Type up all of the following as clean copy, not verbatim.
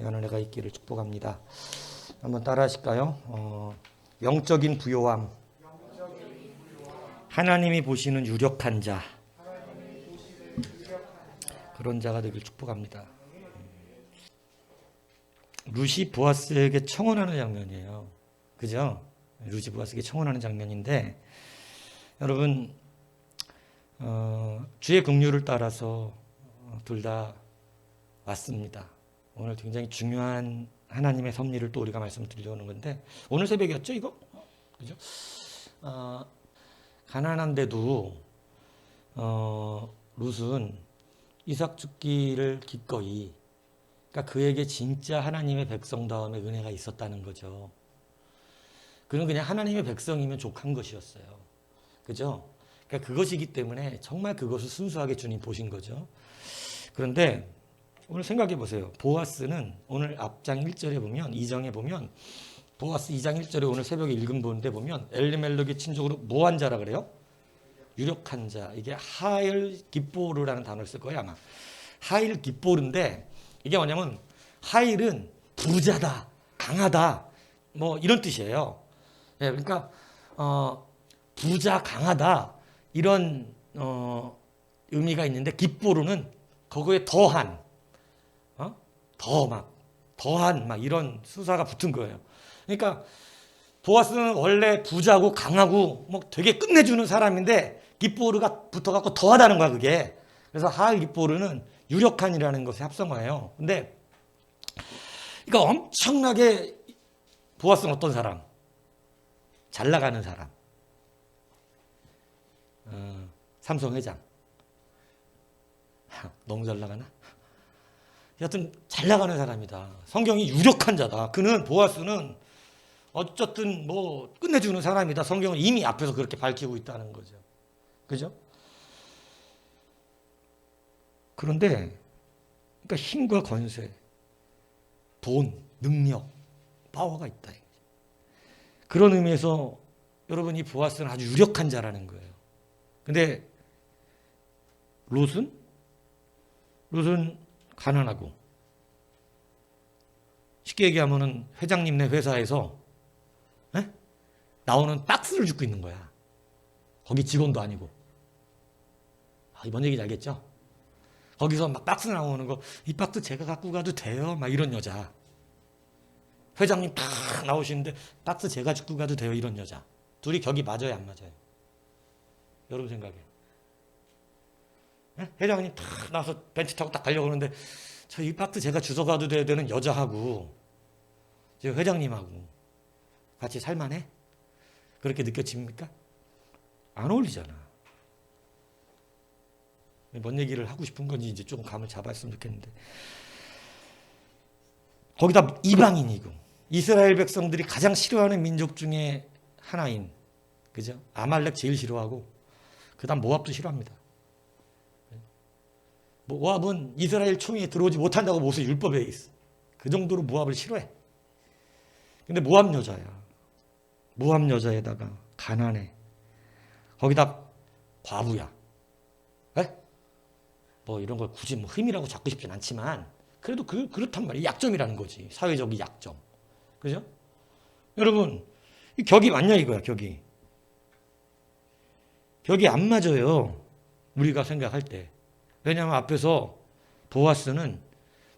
귀한 은혜가 있기를 축복합니다. 한번 따라 하실까요? 영적인 부요함. 하나님이 보시는 유력한 자. 그런 자가 되길 축복합니다. 룻이 보아스에게 청혼하는 장면이에요. 그죠? 룻이 보아스에게 청혼하는 장면인데, 여러분, 주의 긍휼을 따라서 둘 다 왔습니다. 오늘 굉장히 중요한 하나님의 섭리를 또 우리가 말씀을 드리려는 건데, 오늘 새벽이었죠, 이거? 그죠? 가난한데도, 룻은 이삭 죽기를 기꺼이, 그러니까 그에게 진짜 하나님의 백성다움의 은혜가 있었다는 거죠. 그는 그냥 하나님의 백성이면 족한 것이었어요. 그죠? 그러니까 그것이기 때문에 정말 그것을 순수하게 주님 보신 거죠. 그런데 오늘 생각해 보세요. 보아스는 오늘 앞장 1절에 보면, 2장에 보면, 보아스 2장 1절에 오늘 새벽에 읽은 본데 보면 엘리멜렉의 친족으로 뭐한 자라 그래요? 유력한 자. 이게 하일 깁보르라는 단어를 쓸 거예요, 아마. 하일 깁보르인데 이게 뭐냐면 하일은 부자다, 강하다, 뭐 이런 뜻이에요. 예, 그러니까 부자, 강하다 이런 의미가 있는데 깁보르는 그거에 더한 더한 막 이런 수사가 붙은 거예요. 그러니까 보아스는 원래 부자고 강하고 뭐 되게 끝내주는 사람인데 깁보르가 붙어갖고 더하다는 거야, 그게. 그래서 하일 깁보르는 유력한이라는 것의 합성어예요. 근데 그러니까 엄청나게 보아스는 어떤 사람? 잘 나가는 사람. 삼성 회장. 너무 잘 나가나? 여하튼 잘 나가는 사람이다. 성경이 유력한 자다. 그는 보아스는 어쨌든 뭐 끝내주는 사람이다. 성경은 이미 앞에서 그렇게 밝히고 있다는 거죠. 그죠? 그런데 그러니까 힘과 권세, 돈, 능력, 파워가 있다. 그런 의미에서 여러분 이 보아스는 아주 유력한 자라는 거예요. 근데 룻은 가난하고, 쉽게 얘기하면은 회장님네 회사에서 나오는 박스를 줍고 있는 거야. 거기 직원도 아니고. 뭔 얘기인지 알겠죠? 거기서 막 박스 나오는 거, 이 박스 제가 갖고 가도 돼요? 막 이런 여자. 회장님 탁 나오시는데 박스 제가 갖고 가도 돼요? 이런 여자. 둘이 격이 맞아요, 안 맞아요? 여러분 생각에. 회장님 탁 나와서 벤치 타고 딱 달려오는데 저 이 박스 제가 주워 가도 돼야 되는 여자하고 저 회장님하고 같이 살만해? 그렇게 느껴집니까? 안 어울리잖아. 뭔 얘기를 하고 싶은 건지 이제 조금 감을 잡았으면 좋겠는데, 거기다 이방인이고 이스라엘 백성들이 가장 싫어하는 민족 중에 하나인, 그죠? 아말렉 제일 싫어하고 그다음 모압도 싫어합니다. 모압은 이스라엘 총이 들어오지 못한다고 모세 율법에 있어. 그 정도로 모압을 싫어해. 근데 모압 여자야. 모압 여자에다가 가난해. 거기다 과부야. 에? 뭐 이런 걸 굳이 뭐 흠이라고 잡고 싶진 않지만 그래도 그렇단 말이에요. 약점이라는 거지. 사회적인 약점. 그죠? 여러분, 이 격이 맞냐 이거야, 격이. 격이 안 맞아요. 우리가 생각할 때. 왜냐하면 앞에서 보아스는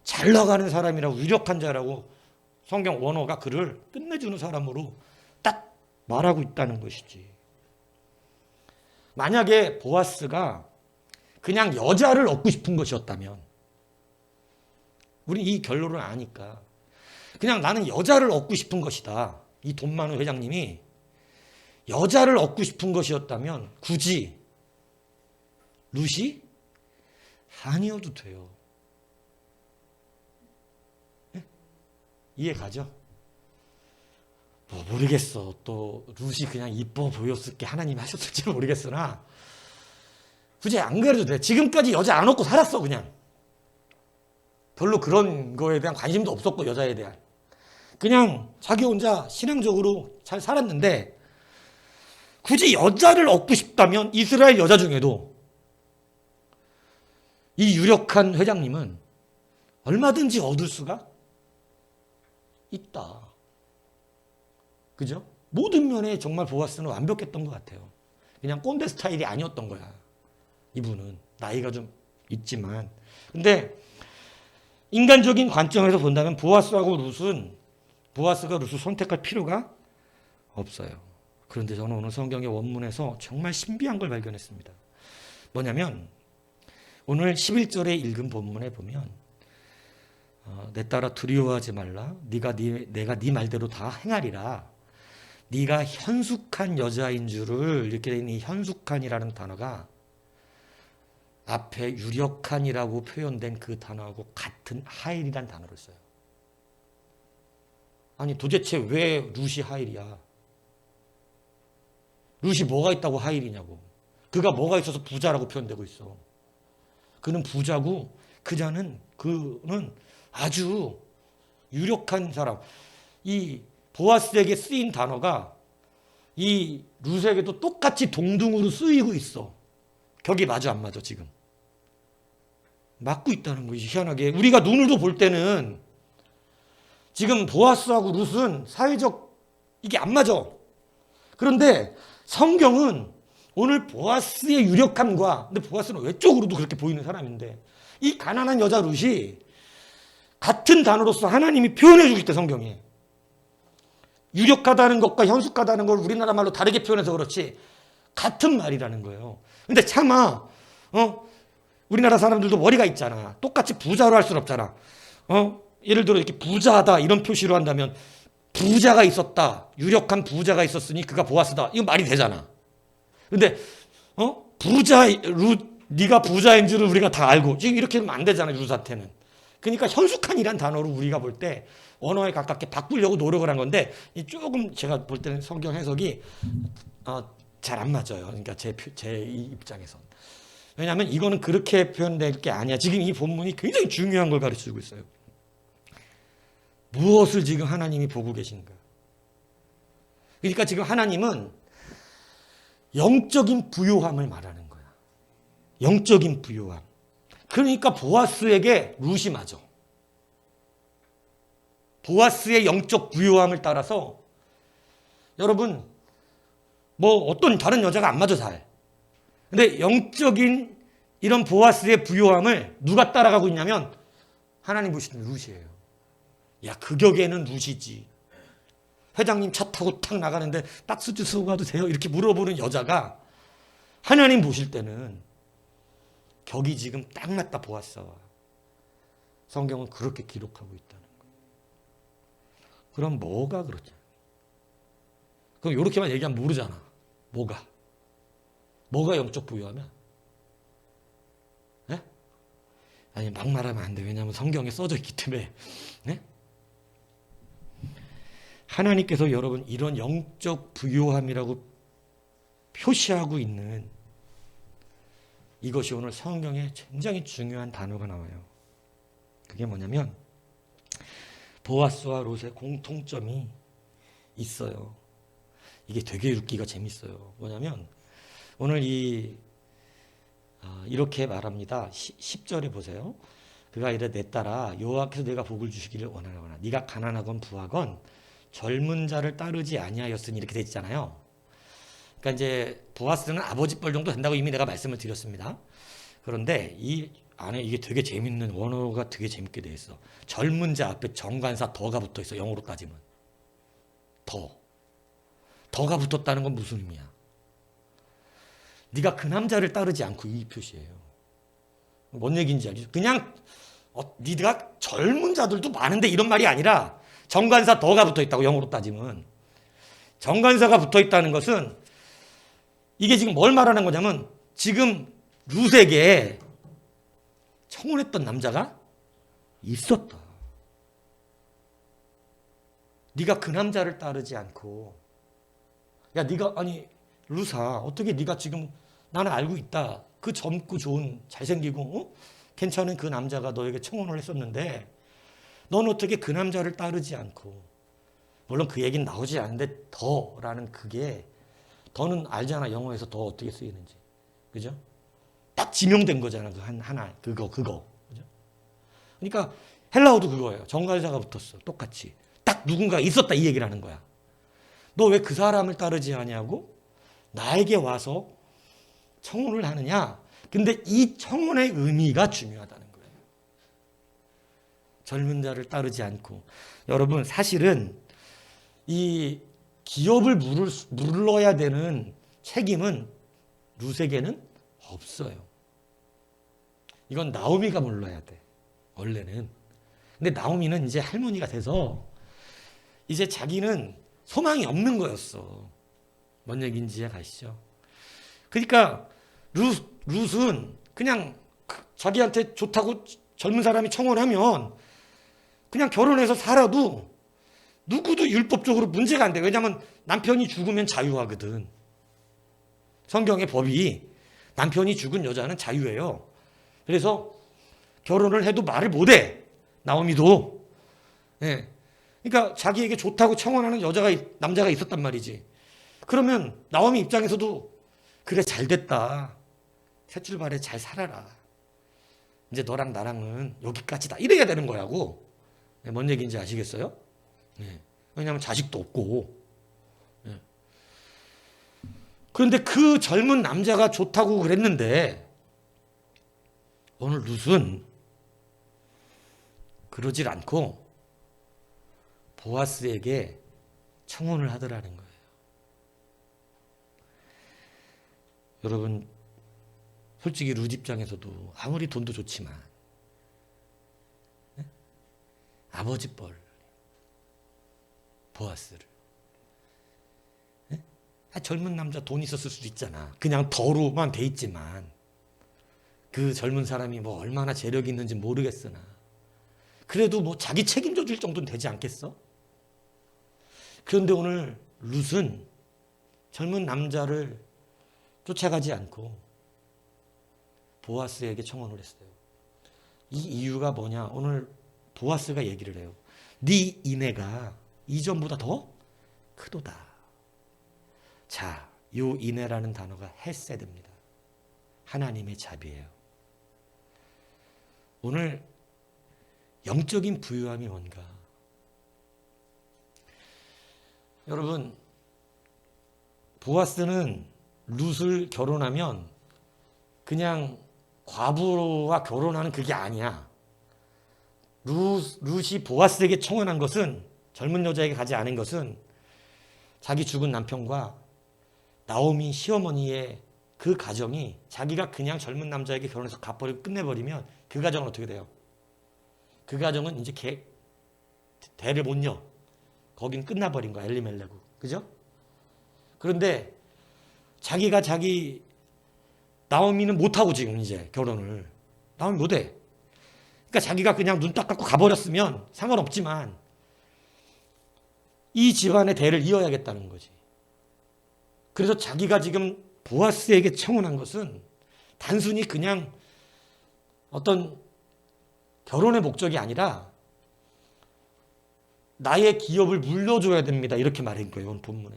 잘 나가는 사람이라고, 유력한 자라고 성경 원어가 그를 끝내주는 사람으로 딱 말하고 있다는 것이지. 만약에 보아스가 그냥 여자를 얻고 싶은 것이었다면, 우리 이 결론을 아니까 그냥 나는 여자를 얻고 싶은 것이다. 이 돈 많은 회장님이 여자를 얻고 싶은 것이었다면 굳이 룻이 아니어도 돼요. 네? 이해 가죠? 뭐 모르겠어. 또 룻이 그냥 이뻐 보였을 게 하나님이 하셨을지는 모르겠으나 굳이 안 그래도 돼. 지금까지 여자 안 얻고 살았어. 그냥 별로 그런 거에 대한 관심도 없었고, 여자에 대한. 그냥 자기 혼자 신앙적으로 잘 살았는데 굳이 여자를 얻고 싶다면 이스라엘 여자 중에도 이 유력한 회장님은 얼마든지 얻을 수가 있다. 그죠? 모든 면에 정말 보아스는 완벽했던 것 같아요. 그냥 꼰대 스타일이 아니었던 거야. 이분은 나이가 좀 있지만. 근데 인간적인 관점에서 본다면 보아스가 룻을 선택할 필요가 없어요. 그런데 저는 오늘 성경의 원문에서 정말 신비한 걸 발견했습니다. 뭐냐면 오늘 11절에 읽은 본문에 보면 내 딸아 두려워하지 말라. 내가 네 말대로 다 행하리라. 네가 현숙한 여자인 줄을 이렇게 된 이 현숙한이라는 단어가 앞에 유력한이라고 표현된 그 단어하고 같은 하일이란 단어를 써요. 아니 도대체 왜 룻이 하일이야? 룻이 뭐가 있다고 하일이냐고. 그가 뭐가 있어서 부자라고 표현되고 있어. 그는 부자고 그는 아주 유력한 사람. 이 보아스에게 쓰인 단어가 이 룻에게도 똑같이 동등으로 쓰이고 있어. 격이 맞아 안 맞아 지금? 맞고 있다는 거지. 희한하게 우리가 눈으로 볼 때는 지금 보아스하고 룻은 사회적 이게 안 맞아. 그런데 성경은 오늘 보아스의 유력함과, 근데 보아스는 외적으로도 그렇게 보이는 사람인데 이 가난한 여자 룻이 같은 단어로서 하나님이 표현해 주기 때 성경에 유력하다는 것과 현숙하다는 걸 우리나라 말로 다르게 표현해서 그렇지 같은 말이라는 거예요. 근데 차마 우리나라 사람들도 머리가 있잖아. 똑같이 부자로 할 수는 없잖아. 예를 들어 이렇게 부자하다 이런 표시로 한다면 부자가 있었다. 유력한 부자가 있었으니 그가 보아스다. 이거 말이 되잖아. 근데 네가 부자인 줄을 우리가 다 알고 지금 이렇게 하면 안 되잖아. 룻한테는. 그러니까 현숙한이란 단어로 우리가 볼 때 언어에 가깝게 바꾸려고 노력을 한 건데 조금 제가 볼 때는 성경 해석이 잘 안 맞아요. 그러니까 제 입장에선. 왜냐하면 이거는 그렇게 표현될 게 아니야. 지금 이 본문이 굉장히 중요한 걸 가르쳐주고 있어요. 무엇을 지금 하나님이 보고 계신가? 그러니까 지금 하나님은 영적인 부요함을 말하는 거야. 영적인 부요함. 그러니까 보아스에게 룻이 맞아. 보아스의 영적 부요함을 따라서 여러분 어떤 다른 여자가 안 맞아 잘. 근데 영적인 이런 보아스의 부요함을 누가 따라가고 있냐면 하나님 보시는 룻이에요. 야, 그 격에는 룻이지. 회장님 차 타고 탁 나가는데 딱수주 쓰고 가도 돼요? 이렇게 물어보는 여자가 하나님 보실 때는 격이 지금 딱 맞다 보았어. 성경은 그렇게 기록하고 있다는 거예요. 그럼 뭐가 그렇죠? 그럼 이렇게만 얘기하면 모르잖아. 뭐가 영적 부유하면? 네? 아니 막 말하면 안 돼. 왜냐하면 성경에 써져 있기 때문에. 네? 하나님께서 여러분 이런 영적 부요함이라고 표시하고 있는 이것이 오늘 성경에 굉장히 중요한 단어가 나와요. 그게 뭐냐면 보아스와 룻의 공통점이 있어요. 이게 되게 읽기가 재밌어요. 뭐냐면 오늘 이렇게 말합니다. 10절에 보세요. 그가 이르되 내 딸아 여호와께서 내가 복을 주시기를 원하노라. 네가 가난하건 부하건 젊은 자를 따르지 아니하였으니 이렇게 돼 있잖아요. 그러니까 이제 보아스는 아버지 뻘 정도 된다고 이미 내가 말씀을 드렸습니다. 그런데 이 안에 이게 되게 재밌는 원어가 되게 재밌게 돼 있어. 젊은 자 앞에 정관사 더가 붙어 있어. 영어로 따지면 더가 붙었다는 건 무슨 의미야? 네가 그 남자를 따르지 않고 이 표시예요. 뭔 얘기인지 알죠? 그냥 네가 젊은 자들도 많은데 이런 말이 아니라 정관사 더가 붙어 있다고 영어로 따지면 정관사가 붙어 있다는 것은 이게 지금 뭘 말하는 거냐면 지금 룻에게 청혼했던 남자가 있었다. 네가 그 남자를 따르지 않고 야 네가 아니 룻아 어떻게 네가 지금 나는 알고 있다. 그 젊고 좋은 잘생기고 괜찮은 그 남자가 너에게 청혼을 했었는데 넌 어떻게 그 남자를 따르지 않고 물론 그 얘기는 나오지 않는데 더라는 그게 더는 알잖아. 영어에서 더 어떻게 쓰이는지. 그죠? 딱 지명된 거잖아. 그 하나 그거. 그죠? 그러니까 헬라어도 그거예요. 정관사가 붙었어. 똑같이. 딱 딱 누군가 있었다 이 얘기를 하는 거야. 너 왜 그 사람을 따르지 않냐고 나에게 와서 청혼을 하느냐. 근데 이 청혼의 의미가 중요하다는 거예요. 젊은 자를 따르지 않고. 여러분 사실은 이 기업을 물러야 되는 책임은 룻에게는 없어요. 이건 나오미가 물러야 돼. 원래는. 근데 나오미는 이제 할머니가 돼서 이제 자기는 소망이 없는 거였어. 뭔 얘기인지 가시죠. 그러니까 룻은 그냥 자기한테 좋다고 젊은 사람이 청혼하면 그냥 결혼해서 살아도 누구도 율법적으로 문제가 안 돼. 왜냐하면 남편이 죽으면 자유하거든. 성경의 법이 남편이 죽은 여자는 자유예요. 그래서 결혼을 해도 말을 못해. 나오미도. 예. 그러니까 자기에게 좋다고 청혼하는 남자가 있었단 말이지. 그러면 나오미 입장에서도 그래 잘됐다. 새 출발에 잘 살아라. 이제 너랑 나랑은 여기까지다. 이래야 되는 거라고. 예, 뭔 얘기인지 아시겠어요? 예. 왜냐하면 자식도 없고. 예. 그런데 그 젊은 남자가 좋다고 그랬는데 오늘 룻은 그러질 않고 보아스에게 청혼을 하더라는 거예요. 여러분 솔직히 룻 입장에서도 아무리 돈도 좋지만 네? 아버지 뻘 보아스를 네? 젊은 남자 돈 있었을 수도 있잖아. 그냥 더로만 돼 있지만 그 젊은 사람이 뭐 얼마나 재력이 있는지 모르겠으나 그래도 뭐 자기 책임져 줄 정도는 되지 않겠어? 그런데 오늘 룻은 젊은 남자를 쫓아가지 않고 보아스에게 청혼을 했어요. 이 이유가 뭐냐? 오늘 보아스가 얘기를 해요. 네 인애가 이전보다 더 크도다. 자, 이 인애라는 단어가 헤세드입니다. 하나님의 자비예요. 오늘 영적인 부유함이 뭔가? 여러분, 보아스는 룻을 결혼하면 그냥 과부와 결혼하는 그게 아니야. 룻이 보아스에게 청혼한 것은, 젊은 여자에게 가지 않은 것은 자기 죽은 남편과 나오미 시어머니의 그 가정이 자기가 그냥 젊은 남자에게 결혼해서 갚아버리고 끝내버리면 그 가정은 어떻게 돼요? 그 가정은 이제 대를 못 이어. 거긴 끝나버린 거야. 엘리멜레고. 그죠? 그런데 자기가 나오미는 못하고 지금 이제 결혼을. 나오미 못해. 그러니까 자기가 그냥 눈 딱 감고 가버렸으면 상관없지만 이 집안의 대를 이어야겠다는 거지. 그래서 자기가 지금 보아스에게 청혼한 것은 단순히 그냥 어떤 결혼의 목적이 아니라 나의 기업을 물려줘야 됩니다. 이렇게 말한 거예요. 오늘 본문에.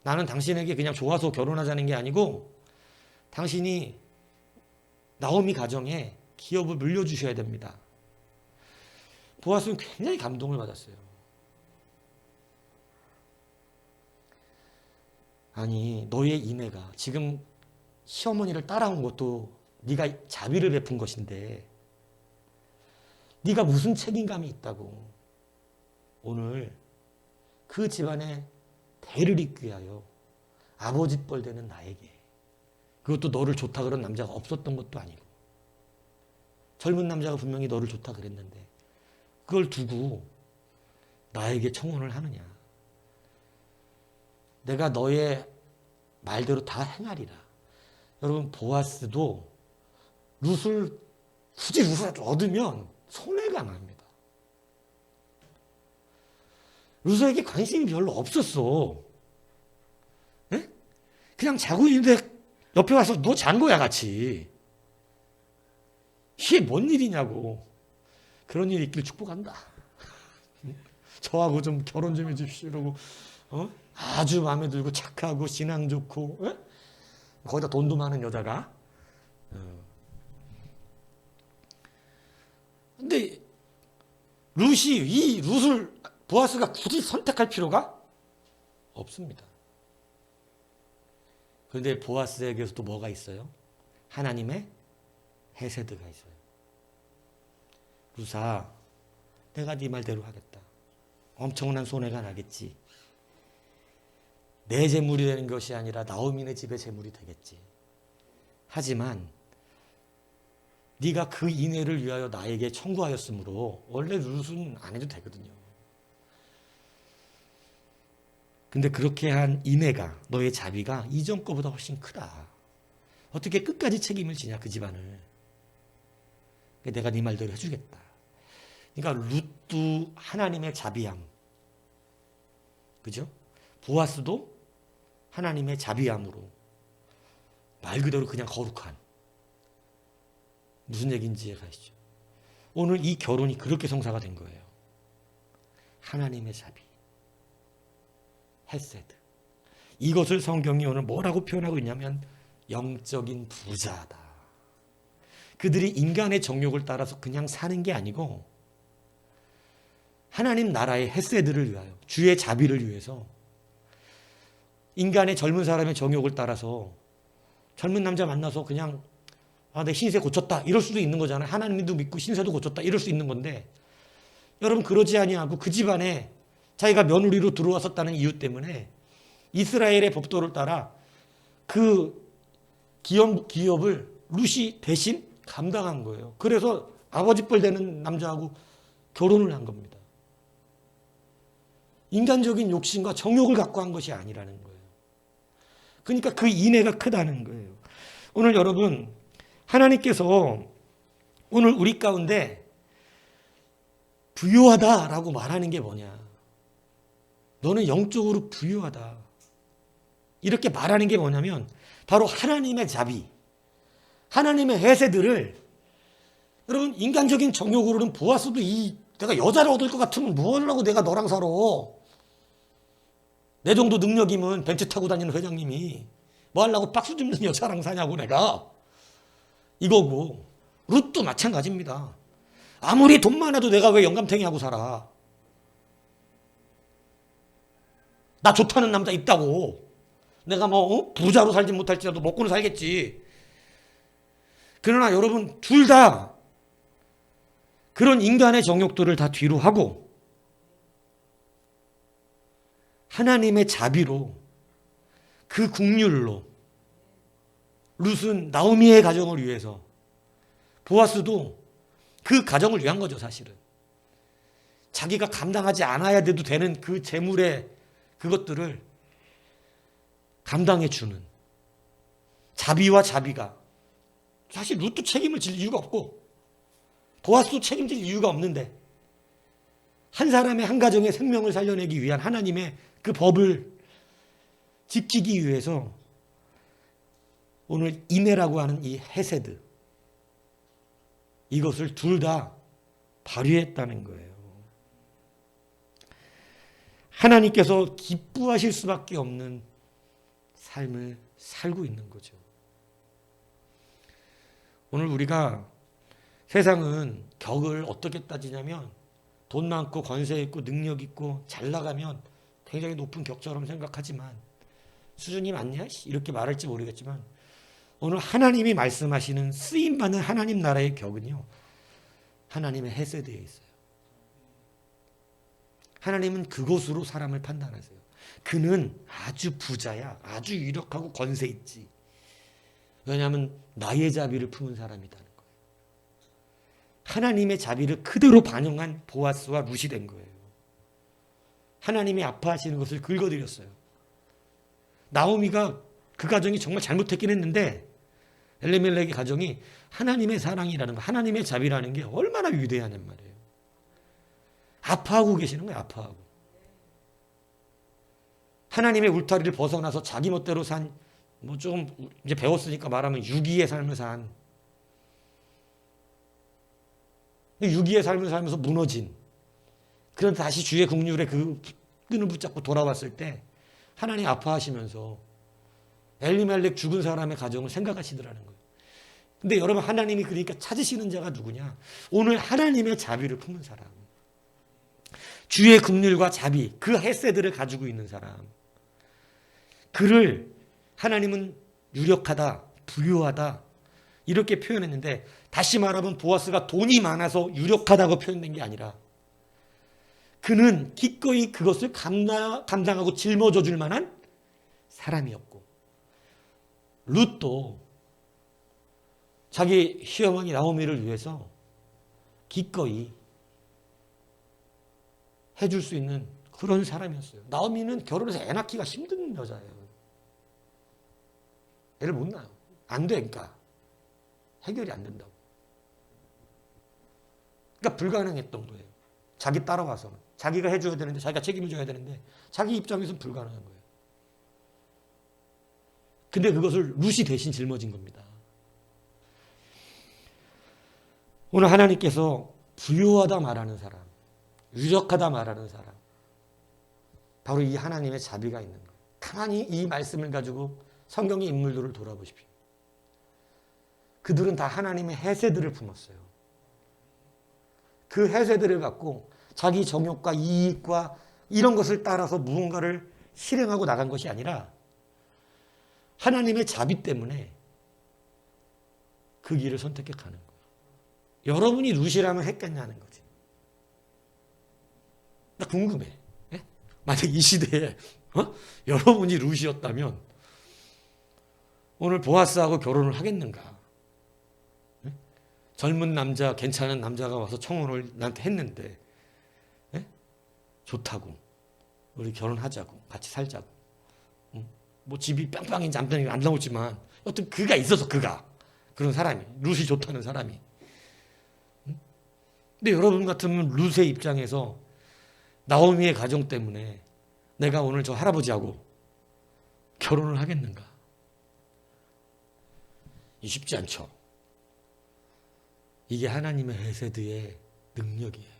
나는 당신에게 그냥 좋아서 결혼하자는 게 아니고 당신이 나오미 가정에 기업을 물려주셔야 됩니다. 보아스는 굉장히 감동을 받았어요. 아니 너의 인애가 지금 시어머니를 따라온 것도 네가 자비를 베푼 것인데 네가 무슨 책임감이 있다고 오늘 그 집안의 대를 잇기 위하여 아버지 뻘 되는 나에게 그것도 너를 좋다 그런 남자가 없었던 것도 아니고 젊은 남자가 분명히 너를 좋다 그랬는데 그걸 두고 나에게 청혼을 하느냐. 내가 너의 말대로 다 행하리라. 여러분 보아스도 굳이 룻을 얻으면 손해가 납니다. 룻에게 관심이 별로 없었어. 에? 그냥 자고 있는데 옆에 와서 너 잔 거야 같이. 이게 뭔 일이냐고. 그런 일이 있길 축복한다. 저하고 좀 결혼 좀 해주십시오 이러고 아주 마음에 들고 착하고 신앙 좋고 거기다 돈도 많은 여자가 근데 룻을 보아스가 굳이 선택할 필요가 없습니다. 그런데 보아스에게서도 뭐가 있어요? 하나님의 헤세드가 있어요. 루사, 내가 네 말대로 하겠다. 엄청난 손해가 나겠지. 내 재물이 되는 것이 아니라 나오미네 집의 재물이 되겠지. 하지만 네가 그 인애를 위하여 나에게 청구하였으므로 원래 룻은 안 해도 되거든요. 근데 그렇게 한 인애가, 너의 자비가 이전 거보다 훨씬 크다. 어떻게 끝까지 책임을 지냐, 그 집안을. 내가 네 말대로 해주겠다. 그러니까 룻도 하나님의 자비함, 그죠? 보아스도 하나님의 자비함으로 말 그대로 그냥 거룩한, 무슨 얘기인지 이해가시죠? 오늘 이 결혼이 그렇게 성사가 된 거예요. 하나님의 자비, 헤세드. 이것을 성경이 오늘 뭐라고 표현하고 있냐면 영적인 부자다. 그들이 인간의 정욕을 따라서 그냥 사는 게 아니고 하나님 나라의 헤세드를 위하여, 주의 자비를 위해서, 인간의 젊은 사람의 정욕을 따라서 젊은 남자 만나서 그냥 내 신세 고쳤다 이럴 수도 있는 거잖아요. 하나님도 믿고 신세도 고쳤다 이럴 수 있는 건데, 여러분 그러지 아니하고 그 집안에 자기가 며느리로 들어왔었다는 이유 때문에 이스라엘의 법도를 따라 그 기업을 룻이 대신 감당한 거예요. 그래서 아버지 뻘 되는 남자하고 결혼을 한 겁니다. 인간적인 욕심과 정욕을 갖고 한 것이 아니라는 거예요. 그러니까 그 인애가 크다는 거예요. 오늘 여러분, 하나님께서 오늘 우리 가운데 부유하다라고 말하는 게 뭐냐? 너는 영적으로 부유하다. 이렇게 말하는 게 뭐냐면 바로 하나님의 자비, 하나님의 헤세드를, 여러분 인간적인 정욕으로는 보아스도 내가 여자를 얻을 것 같으면 뭐 하려고 내가 너랑 살아. 내 정도 능력이면 벤츠 타고 다니는 회장님이 뭐 하려고 박수 줍는 여자랑 사냐고 내가. 이거고 룻도 마찬가지입니다. 아무리 돈 많아도 내가 왜 영감탱이하고 살아. 나 좋다는 남자 있다고. 내가 부자로 살지 못할지라도 먹고는 살겠지. 그러나 여러분 둘 다 그런 인간의 정욕들을 다 뒤로 하고 하나님의 자비로, 그 긍휼로, 룻은 나오미의 가정을 위해서, 보아스도 그 가정을 위한 거죠. 사실은 자기가 감당하지 않아야 돼도 되는 그 재물의 그것들을 감당해 주는 자비와 자비가, 사실 룻도 책임을 질 이유가 없고 보아스도 책임질 이유가 없는데 한 사람의 한 가정의 생명을 살려내기 위한 하나님의 그 법을 지키기 위해서 오늘 인애라고 하는 이 헤세드, 이것을 둘 다 발휘했다는 거예요. 하나님께서 기뻐하실 수밖에 없는 삶을 살고 있는 거죠. 오늘 우리가 세상은 격을 어떻게 따지냐면 돈 많고 권세 있고 능력 있고 잘 나가면 굉장히 높은 격처럼 생각하지만, 수준이 맞냐? 이렇게 말할지 모르겠지만 오늘 하나님이 말씀하시는 쓰임받는 하나님 나라의 격은요, 하나님의 헤세드에 있어요. 하나님은 그것으로 사람을 판단하세요. 그는 아주 부자야, 아주 유력하고 권세 있지. 왜냐하면 나의 자비를 품은 사람이라는 거예요. 하나님의 자비를 그대로 반영한 보아스와 룻이 된 거예요. 하나님이 아파하시는 것을 긁어드렸어요. 나오미가 그 가정이 정말 잘못했긴 했는데 엘리멜렉의 가정이 하나님의 사랑이라는 거, 하나님의 자비라는 게 얼마나 위대하냔 말이에요. 아파하고 계시는 거예요. 아파하고. 하나님의 울타리를 벗어나서 자기 멋대로 산, 좀 이제 배웠으니까 말하면 유기의 삶을 산, 유기의 삶을 살면서 무너진, 그런데 다시 주의 긍휼의 그 끈을 붙잡고 돌아왔을 때 하나님 아파하시면서 엘리멜렉 죽은 사람의 가정을 생각하시더라는 거예요. 근데 여러분, 하나님이 그러니까 찾으시는 자가 누구냐? 오늘 하나님의 자비를 품은 사람, 주의 긍휼과 자비, 그 헤세드를 가지고 있는 사람. 그를 하나님은 유력하다, 부유하다 이렇게 표현했는데, 다시 말하면 보아스가 돈이 많아서 유력하다고 표현된 게 아니라 그는 기꺼이 그것을 감당하고 짊어져 줄 만한 사람이었고, 룻도 자기 시어머니 나오미를 위해서 기꺼이 해줄 수 있는 그런 사람이었어요. 나오미는 결혼해서 애 낳기가 힘든 여자예요. 애를 못 낳아요. 안 돼, 그러니까 해결이 안 된다고. 그러니까 불가능했던 거예요. 자기 따라와서 자기가 해줘야 되는데, 자기가 책임을 져야 되는데 자기 입장에서는 불가능한 거예요. 근데 그것을 룻이 대신 짊어진 겁니다. 오늘 하나님께서 부유하다 말하는 사람, 유력하다 말하는 사람, 바로 이 하나님의 자비가 있는 거예요. 가만히 이 말씀을 가지고 성경의 인물들을 돌아보십시오. 그들은 다 하나님의 헤세드를 품었어요. 그 헤세드를 갖고 자기 정욕과 이익과 이런 것을 따라서 무언가를 실행하고 나간 것이 아니라 하나님의 자비 때문에 그 길을 선택해 가는 거예요. 여러분이 룻이라면 했겠냐는 거지. 나 궁금해. 예? 만약 이 시대에 여러분이 룻이었다면 오늘 보아스하고 결혼을 하겠는가? 예? 젊은 남자, 괜찮은 남자가 와서 청혼을 나한테 했는데, 예? 좋다고, 우리 결혼하자고, 같이 살자고. 뭐 집이 빵빵인지 안 빵인지 안 나오지만 여튼 그가 있어서, 그런 사람이, 룻이 좋다는 사람이. 근데 여러분 같으면 룻의 입장에서 나오미의 가정 때문에 내가 오늘 저 할아버지하고 결혼을 하겠는가? 쉽지 않죠. 이게 하나님의 헤세드의 능력이에요.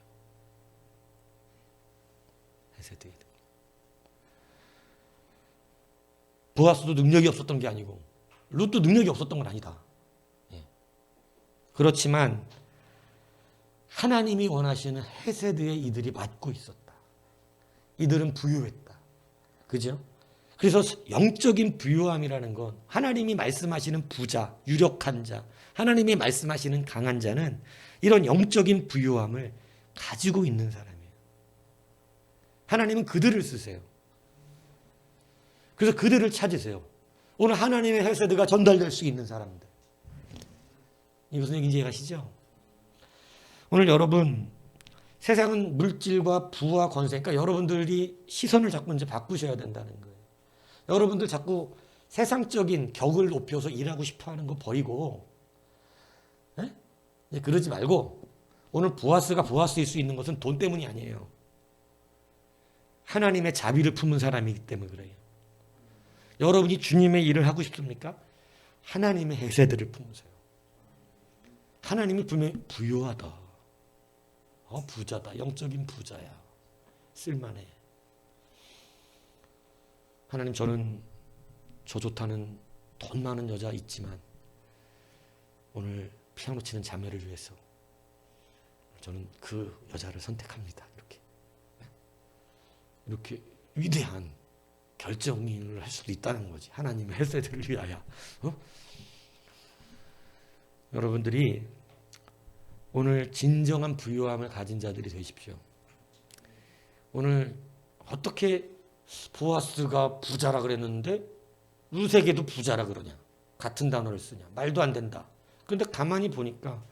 헤세드의 능력. 보아스도 능력이 없었던 게 아니고 룻도 능력이 없었던 건 아니다. 예. 그렇지만 하나님이 원하시는 헤세드에 이들이 맞고 있었다. 이들은 부유했다. 그죠? 그래서 영적인 부유함이라는 건 하나님이 말씀하시는 부자, 유력한 자, 하나님이 말씀하시는 강한 자는 이런 영적인 부유함을 가지고 있는 사람이에요. 하나님은 그들을 쓰세요. 그래서 그들을 찾으세요. 오늘 하나님의 헤세드가 전달될 수 있는 사람들. 이 무슨 얘기인지 이해가시죠? 오늘 여러분, 세상은 물질과 부와 권세, 그러니까 여러분들이 시선을 자꾸 이제 바꾸셔야 된다는 거예요. 여러분들 자꾸 세상적인 격을 높여서 일하고 싶어 하는 거 버리고, 예? 그러지 말고, 오늘 보아스가 보아스일 수 있는 것은 돈 때문이 아니에요. 하나님의 자비를 품은 사람이기 때문에 그래요. 여러분이 주님의 일을 하고 싶습니까? 하나님의 헤세드를 품으세요. 하나님이 분명히 부유하다. 부자다. 영적인 부자야. 쓸만해. 하나님, 저는 저 좋다는 돈 많은 여자 있지만 오늘 피아노 치는 자매를 위해서 저는 그 여자를 선택합니다. 이렇게 위대한 결정을 할 수도 있다는 거지. 하나님의 헤세드를 위하여. 여러분들이 오늘 진정한 부유함을 가진 자들이 되십시오. 오늘 어떻게 보아스가 부자라 그랬는데 룻에게도 부자라 그러냐? 같은 단어를 쓰냐? 말도 안 된다. 그런데 가만히 보니까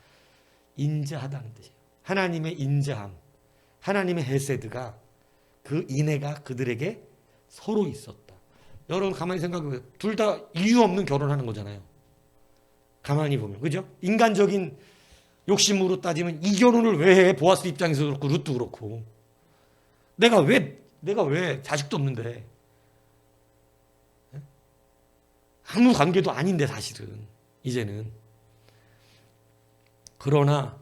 인자하다는 뜻이에요. 하나님의 인자함, 하나님의 헤세드가 그 인애가 그들에게 서로 있었다. 여러분 가만히 생각해보세요. 둘 다 이유 없는 결혼하는 거잖아요. 가만히 보면. 그죠? 인간적인 욕심으로 따지면 이 결혼을 왜 해? 보아스 입장에서 그렇고 룻도 그렇고. 내가 왜 자식도 없는데. 아무 관계도 아닌데 사실은 이제는. 그러나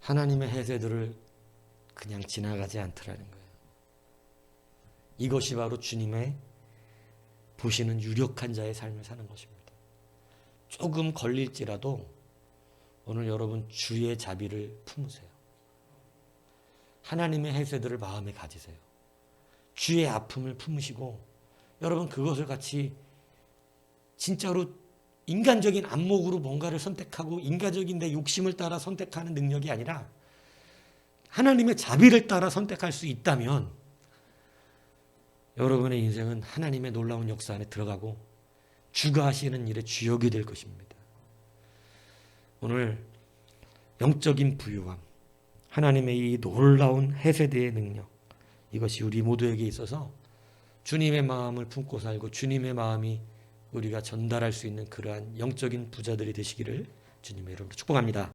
하나님의 헤세드를 그냥 지나가지 않더라는 거예요. 이것이 바로 주님의 보시는 유력한 자의 삶을 사는 것입니다. 조금 걸릴지라도 오늘 여러분 주의 자비를 품으세요. 하나님의 헤세드를 마음에 가지세요. 주의 아픔을 품으시고 여러분 그것을 같이 진짜로 인간적인 안목으로 뭔가를 선택하고 인간적인 내 욕심을 따라 선택하는 능력이 아니라 하나님의 자비를 따라 선택할 수 있다면 여러분의 인생은 하나님의 놀라운 역사 안에 들어가고 주가 하시는 일의 주역이 될 것입니다. 오늘 영적인 부유함, 하나님의 이 놀라운 헤세드의 능력, 이것이 우리 모두에게 있어서 주님의 마음을 품고 살고 주님의 마음이 우리가 전달할 수 있는 그러한 영적인 부자들이 되시기를 주님의 이름으로 축복합니다.